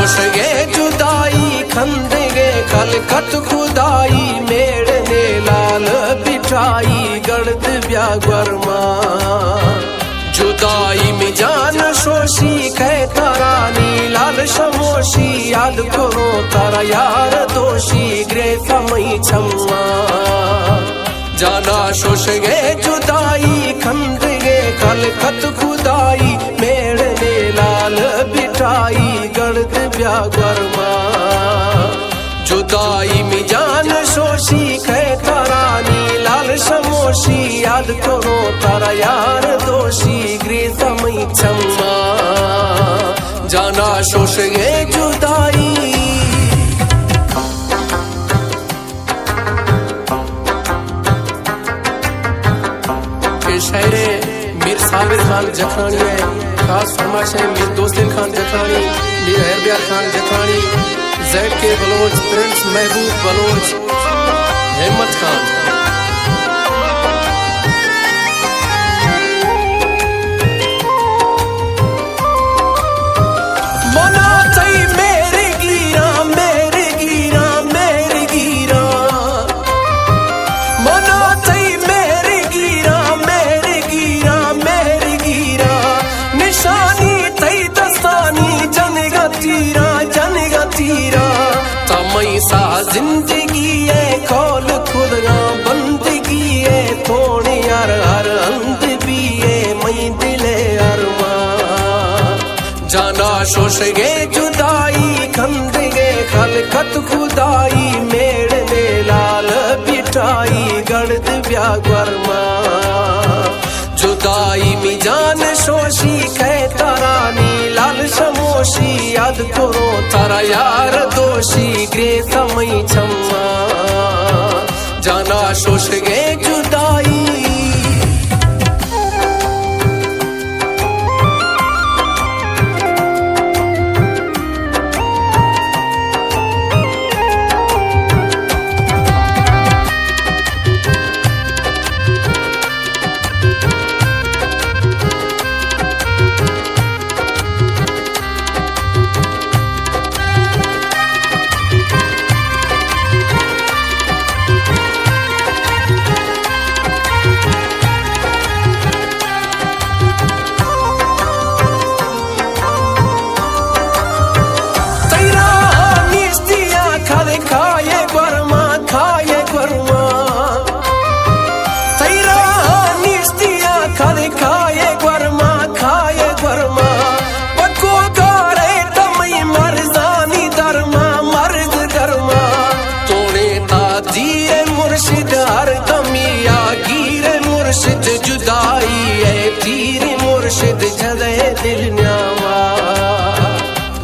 शोषगे जुदाई खंदेगे खलकत खुदाई मेड़ने लाल बिठाई गर्द व्यागवर्मा जुदाई में जान शोषी कै तारानी लाल शमोशी याद करो तारा यार दोषी ग्रे समय छम्मा जाना शोषगे जुदाई खंदेगे खलकत खुदाई मेड़ने लाल बिठाई गर्द व्यागवर्मा जुदाई में जान शोषी कै तारानी लाल शमोशी याद करो तारा यार दोषी ग्रे समय छम्मा जाना शोषगे जुदाई शायरे मीर साबिर खान जखरानी है खास फरमाइश है मीर दोस्तिन खान जखरानी मीर हैरब्यार खान जखरानी जैड के बलोच प्रिंस महबूब बलोच हिम्मत खान सा जिंदगी है खोल खुदा बंदगी है थोड़े यार हर अंत भी है मई दिले अरमा जाना शोषगे जुदाई खंदेगे खलकत खुदाई मेड़ने लाल बिठाई गर्द व्यागवर्मा जुदाई में जान शोषी कै तारानी लाल शमोशी याद करो तारा यार दोषी ग्रे समय छम्मा जाना शोषगे जुदाई जुदाई है तीर मुर्शिद जदे दिल न्यावा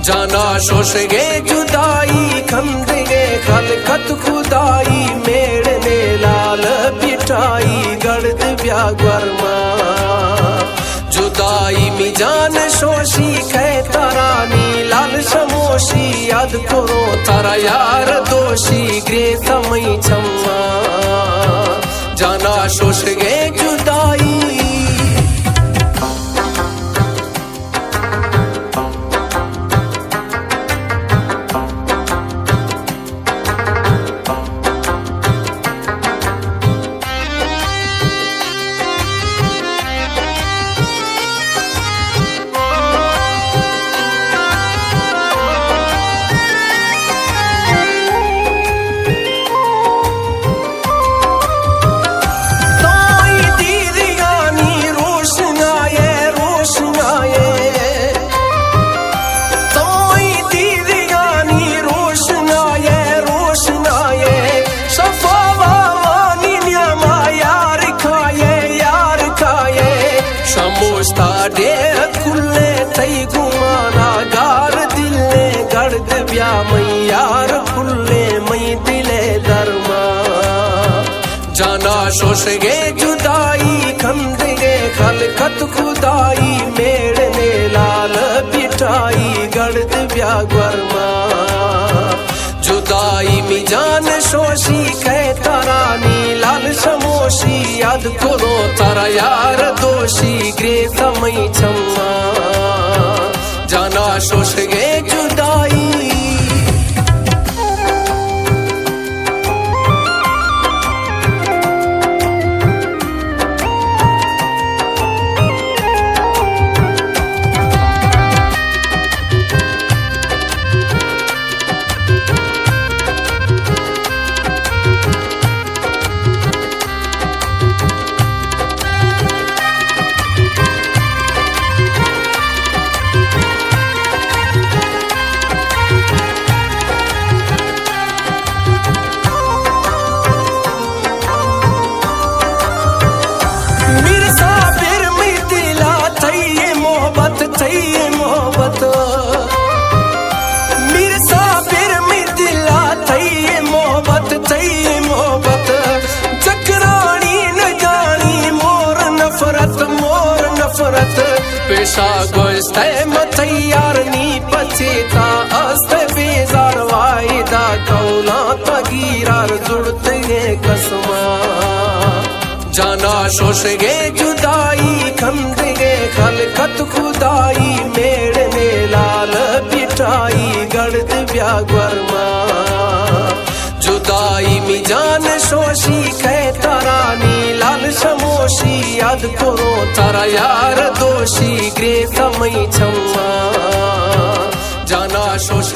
जाना शोषगे जुदाई खंदेगे खलकत खुदाई मेड़ने लाल बिठाई गर्द व्यागवर्मा जुदाई में जान शोषी कै तारानी लाल शमोशी याद करो तारा यार दोषी ग्रे समय छम्मा जाना शोषगे जुदाई खुले तई गुमाना गार दिले गर्द व्या मैयार खुले मई दिले दरमा जाना शोषगे जुदाई खंदेगे खलकत खुदाई मेड़ने लाल बिठाई गर्द व्यागवर्मा जुदाई में जान शोषी कै तारानी लाल शमोशी याद करो तारा यार दोषी ग्रे समय छम्मा जाना शोष गे जुदाई मोहब्बत मीर साबिर में दिला थई मोहब्बत थई मोहब्बत जकरानी न जानी मोर नफरत पेशा गोश्त मथई यारनी पछेता अस्त बेजार वायदा कौला तगीरार जुड़ते कसमा जाना शोष गे जुदाई खंद गे खलकत खुदाई मेड़ में लाल बिठाई गर्द व्यागवर्मा जुदाई में जान शोशी कै तारानी लाल शमोशी याद करो तारा यार दोषी ग्रे समय छम्मा जाना शोष